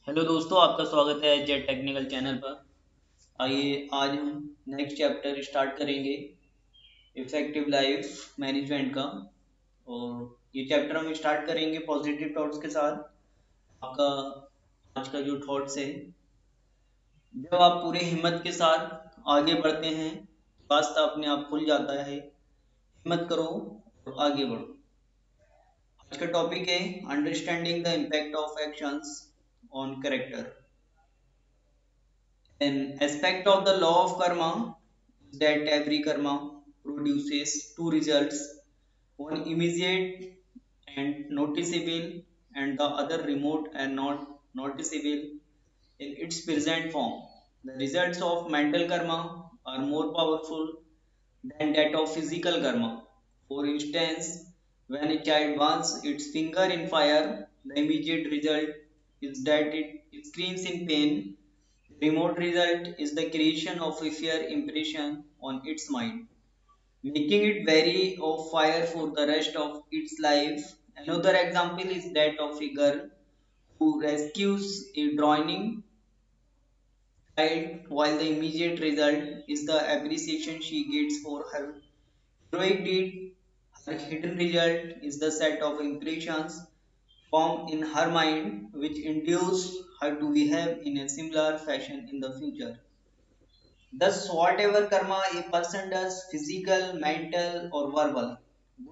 Hello दोस्तों, आपका स्वागत है जेट टेक्निकल चैनल पर। आइए आज हम नेक्स्ट चैप्टर स्टार्ट करेंगे इफेक्टिव लाइफ मैनेजमेंट का। और ये चैप्टर हम स्टार्ट करेंगे पॉजिटिव थॉट्स के साथ। आपका आज का जो थॉट्स है, जब आप पूरे हिम्मत के साथ आगे बढ़ते हैं रास्ता अपने आप खुल जाता है। हिम्मत करो और आगे बढ़ो। आज का टॉपिक है understanding the impact of actions on character. An aspect of the law of karma is that every karma produces two results, one immediate and noticeable, and the other remote and not noticeable in its present form. The results of mental karma are more powerful than that of physical karma. For instance, when a child burns its finger in fire, the immediate result is that it screams in pain. The remote result is the creation of a fear impression on its mind, making it wary of fire for the rest of its life. Another example is that of a girl who rescues a drowning child, while the immediate result is the appreciation she gets for her heroic deed. Her hidden result is the set of impressions formed in her mind which induce her to behave in a similar fashion in the future. Thus, whatever karma a person does, physical, mental, or verbal,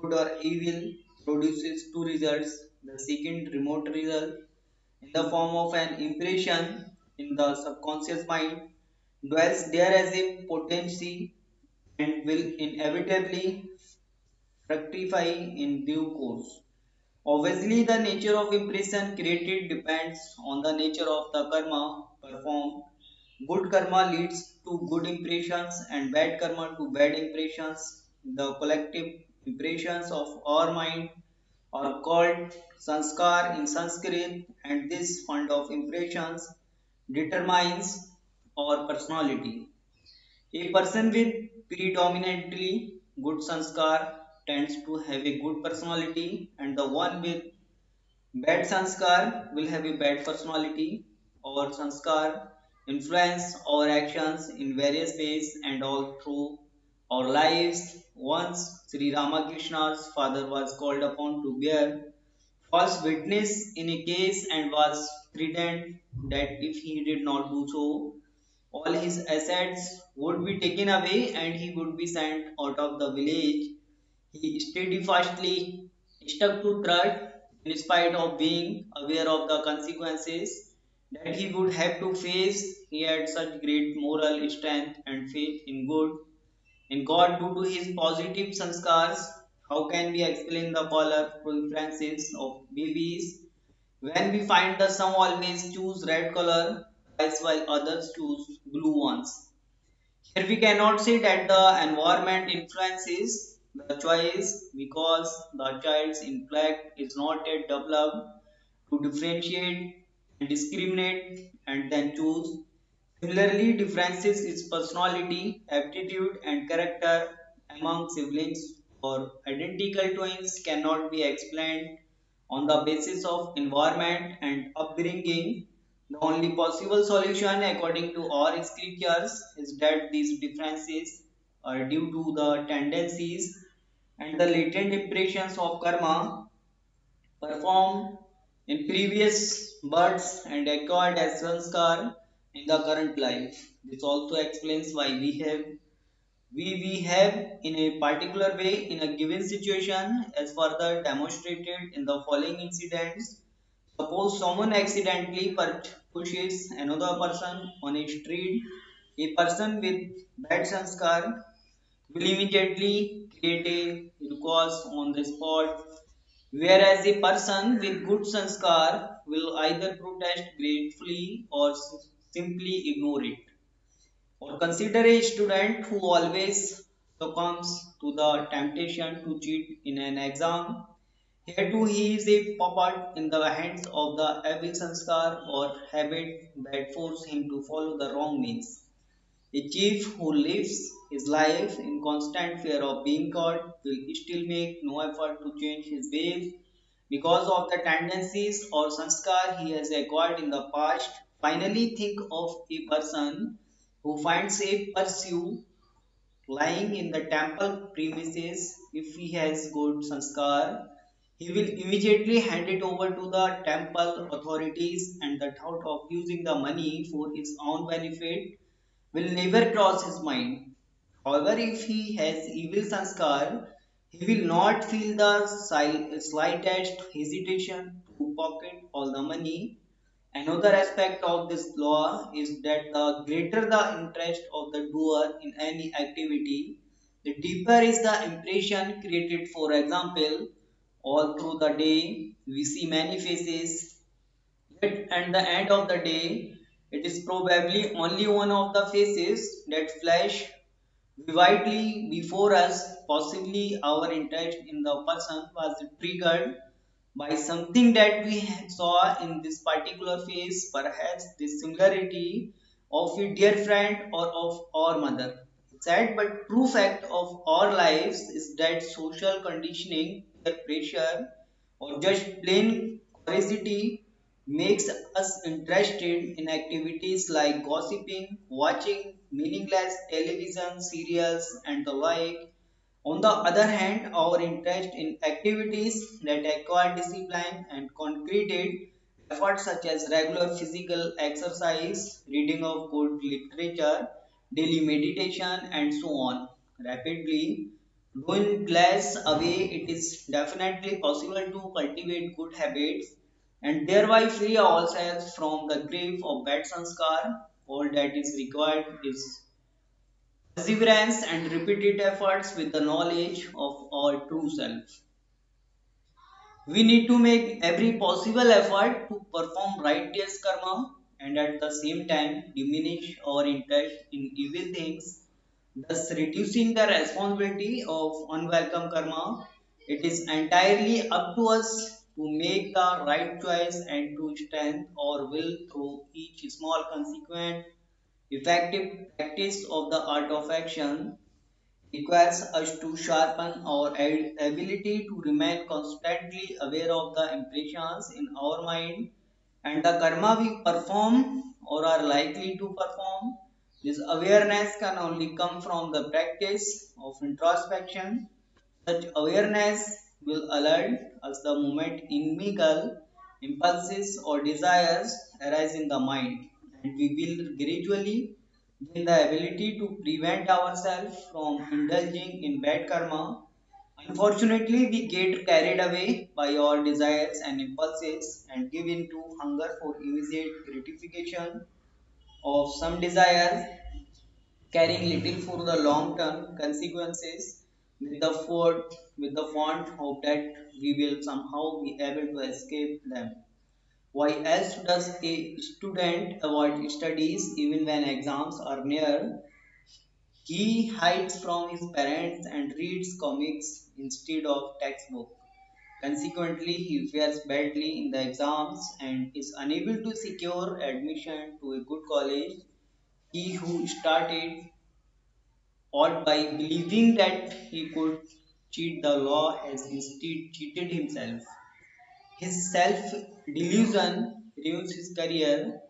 good or evil, produces two results. The second remote result, in the form of an impression in the subconscious mind, dwells there as a potency and will inevitably fructify in due course. Obviously, the nature of impression created depends on the nature of the karma performed. Good karma leads to good impressions and bad karma to bad impressions. The collective impressions of our mind are called sanskar in Sanskrit, and this fund of impressions determines our personality. A person with predominantly good sanskar tends to have a good personality, and the one with bad sanskar will have a bad personality. Our sanskar influence our actions in various ways and all through our lives. Once Sri Ramakrishna's father was called upon to bear false witness in a case and was threatened that if he did not do so, all his assets would be taken away and he would be sent out of the village. He steadfastly stuck to threat in spite of being aware of the consequences that he would have to face. He had such great moral strength and faith in God due to his positive sanskars. How can we explain the color preferences of babies when we find that some always choose red color while others choose blue ones? Here we cannot say that the environment influences the choice because the child's intellect is not yet developed to differentiate and discriminate and then choose. Similarly, differences in personality, aptitude, and character among siblings or identical twins cannot be explained on the basis of environment and upbringing. The only possible solution, according to our scriptures, is that these differences are due to the tendencies and the latent impressions of karma performed in previous births and acquired as sanskar in the current life. This also explains why we have in a particular way in a given situation as further demonstrated in the following incidents. Suppose someone accidentally pushes another person on a street. A person with bad sanskar will immediately create a recourse on the spot, whereas a person with good sanskar will either protest gratefully or simply ignore it. Or consider a student who always succumbs to the temptation to cheat in an exam. Here too he is a puppet in the hands of the evil sanskar or habit that force him to follow the wrong means. A chief who lives his life in constant fear of being caught will still make no effort to change his ways because of the tendencies or sanskar he has acquired in the past. Finally, think of a person who finds a pursue lying in the temple premises. If he has good sanskar, he will immediately hand it over to the temple authorities, and the thought of using the money for his own benefit will never cross his mind. However, if he has evil sanskar, he will not feel the slightest hesitation to pocket all the money. Another aspect of this law is that the greater the interest of the doer in any activity, the deeper is the impression created. For example, all through the day we see many faces, yet at the end of the day, it is probably only one of the faces that flash vividly before us. Possibly our interest in the person was triggered by something that we saw in this particular face, perhaps the similarity of a dear friend or of our mother. Sad but true fact of our lives is that social conditioning, peer pressure, or just plain curiosity makes us interested in activities like gossiping, watching meaningless television serials, and the like. On the other hand, our interest in activities that require discipline and concreted efforts such as regular physical exercise, reading of good literature, daily meditation, and so on rapidly don't glass away. It is definitely possible to cultivate good habits and thereby free ourselves from the grief of bad sanskar. All that is required is perseverance and repeated efforts with the knowledge of our true self. We need to make every possible effort to perform righteous karma and at the same time diminish our interest in evil things, thus reducing the responsibility of unwelcome karma. It is entirely up to us to make the right choice and to strengthen our will through each small consequent effective practice of the art of action requires us to sharpen our ability to remain constantly aware of the impressions in our mind and the karma we perform or are likely to perform. This awareness can only come from the practice of introspection. Such awareness will alert us the moment illegal impulses or desires arise in the mind, and we will gradually gain the ability to prevent ourselves from indulging in bad karma. Unfortunately, we get carried away by our desires and impulses and give in to hunger for immediate gratification of some desires, caring little for the long term consequences with the fond hope that we will somehow be able to escape them. Why else does a student avoid studies even when exams are near? He hides from his parents and reads comics instead of textbook. Consequently, he fares badly in the exams and is unable to secure admission to a good college. He who started all by believing that he could cheat the law has instead cheated himself. His self delusion ruins his career.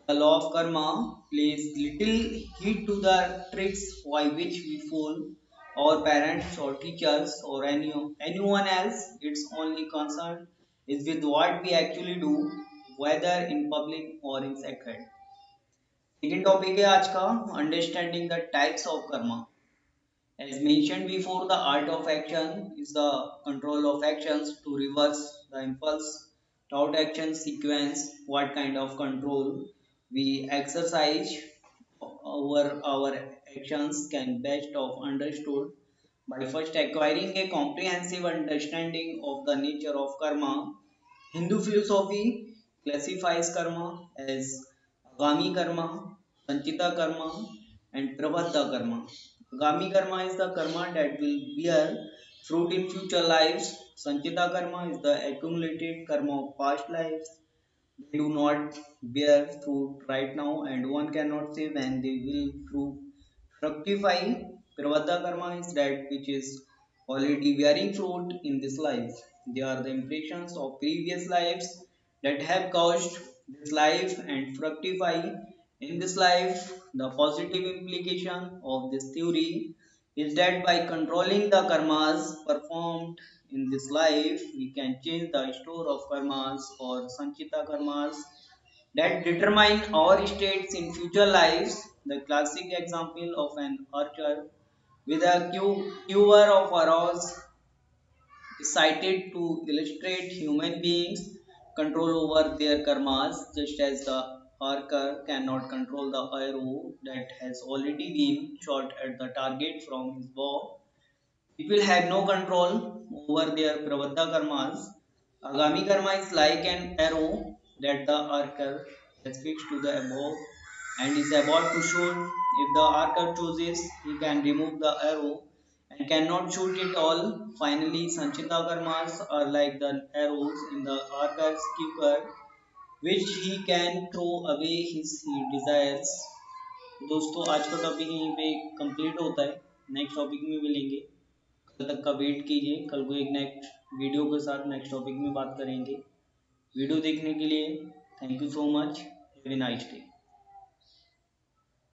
The law of karma plays little heed to the tricks by which we fool our parents or teachers or anyone else. Its only concern is with what we actually do, whether in public or in secret. Second topic है आज का understanding the types of Karma. As mentioned before, the art of action is the control of actions to reverse the impulse thought action sequence. What kind of control we exercise over our actions can best of understood by first acquiring a comprehensive understanding of the nature of karma. Hindu philosophy classifies karma as Agami karma, Sanchita karma, and Prabhata karma. Agami karma is the karma that will bear fruit in future lives. Sanchita karma is the accumulated karma of past lives. They do not bear fruit right now, and one cannot say when they will fructify. Prabhata karma is that which is already bearing fruit in this life. They are the impressions of previous lives that have caused this life and fructify in this life. The positive implication of this theory is that by controlling the karmas performed in this life, we can change the store of karmas or sanchita karmas that determine our states in future lives. The classic example of an archer with a quiver of arrows is cited to illustrate human beings' control over their karmas, just as the archer cannot control the arrow that has already been shot at the target from his bow. People have no control over their pravardha karmas. Agami karma is like an arrow that the archer has fixed to the bow and is about to shoot. If the archer chooses, he can remove the arrow and cannot shoot it all. Finally, Sanchita karmas are like the arrows in the archer's quiver, which he can throw away his he desires. दोस्तों आज का topic यहीं पे complete होता है। Next topic में मिलेंगे। कल तक का वेट कीजिए, कल को एक नेक्स्ट वीडियो के साथ नेक्स्ट टॉपिक में बात करेंगे। वीडियो देखने के लिए thank you so much. Have a nice day.